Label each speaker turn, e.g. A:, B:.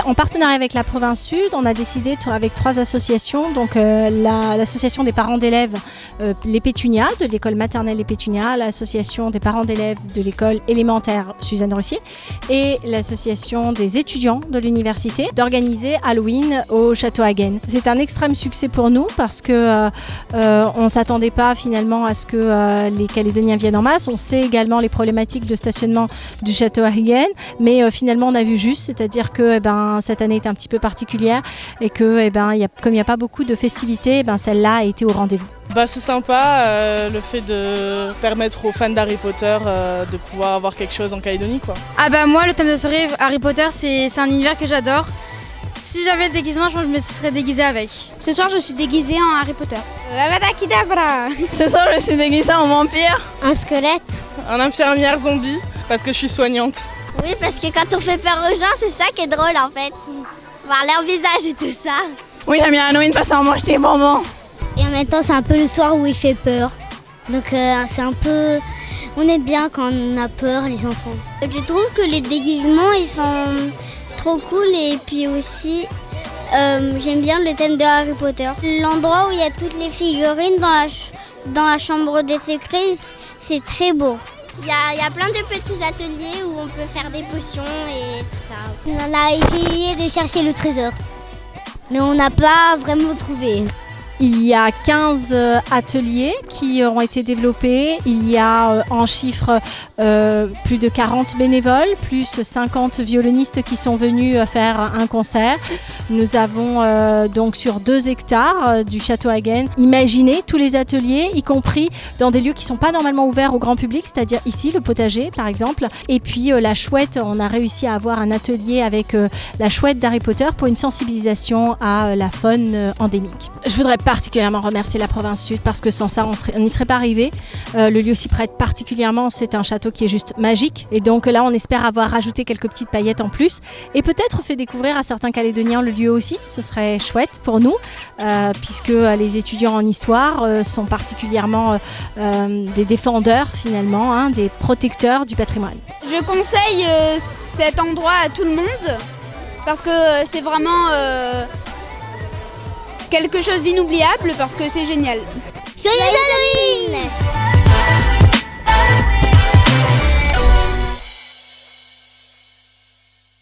A: en partenariat avec la province Sud, on a décidé avec 3 associations, donc l'association des parents d'élèves Les Pétunias, de l'école maternelle Les Pétunias, l'association des parents d'élèves de l'école élémentaire Suzanne Russier et l'association des étudiants de l'université, d'organiser Halloween au Château Hagen. C'est un extrême succès pour nous parce que on ne s'attendait pas finalement à ce que les Calédoniens viennent en masse. On sait également les problématiques de stationnement du Château Hagen, mais finalement on a vu juste, c'est-à-dire que cette année est un petit peu particulière et que comme il n'y a pas beaucoup de festivités, celle-là a été au rendez-vous.
B: C'est sympa le fait de permettre aux fans d'Harry Potter de pouvoir avoir quelque chose en Calédonie, quoi.
C: Moi le thème de soirée Harry Potter c'est un univers que j'adore. Si j'avais le déguisement, je pense que je me serais déguisée avec.
D: Ce soir, je suis déguisée en Harry Potter.
C: Avada Kedavra.
E: Ce soir, je suis déguisée en vampire.
D: Un squelette.
B: Un infirmière zombie, parce que je suis soignante.
D: Oui, parce que quand on fait peur aux gens, c'est ça qui est drôle en fait. Voir leur visage et tout ça.
E: Oui, j'aime bien Halloween parce qu'on mange des bonbons.
D: Et en même temps, c'est un peu le soir où il fait peur. Donc c'est un peu... On est bien quand on a peur, les enfants. Je trouve que les déguisements, ils sont... trop cool et puis aussi j'aime bien le thème de Harry Potter. L'endroit où il y a toutes les figurines dans la chambre des secrets, c'est très beau. Il y a plein de petits ateliers où on peut faire des potions et tout ça. On a essayé de chercher le trésor, mais on n'a pas vraiment trouvé.
A: Il y a 15 ateliers qui ont été développés. Il y a en chiffre plus de 40 bénévoles, plus 50 violonistes qui sont venus faire un concert. Nous avons donc sur 2 hectares du Château Hagen imaginé tous les ateliers, y compris dans des lieux qui ne sont pas normalement ouverts au grand public, c'est-à-dire ici, le potager par exemple. Et puis la chouette, on a réussi à avoir un atelier avec la chouette d'Harry Potter pour une sensibilisation à la faune endémique. Je voudrais particulièrement remercier la province Sud parce que sans ça, on n'y serait pas arrivé. Le lieu s'y prête particulièrement. C'est un château qui est juste magique. Et donc là, on espère avoir rajouté quelques petites paillettes en plus et peut-être fait découvrir à certains Calédoniens le lieu aussi. Ce serait chouette pour nous puisque les étudiants en histoire sont particulièrement des défendeurs finalement, des protecteurs du patrimoine.
F: Je conseille cet endroit à tout le monde parce que c'est vraiment... quelque chose d'inoubliable parce que c'est génial.
D: Joyeux Halloween!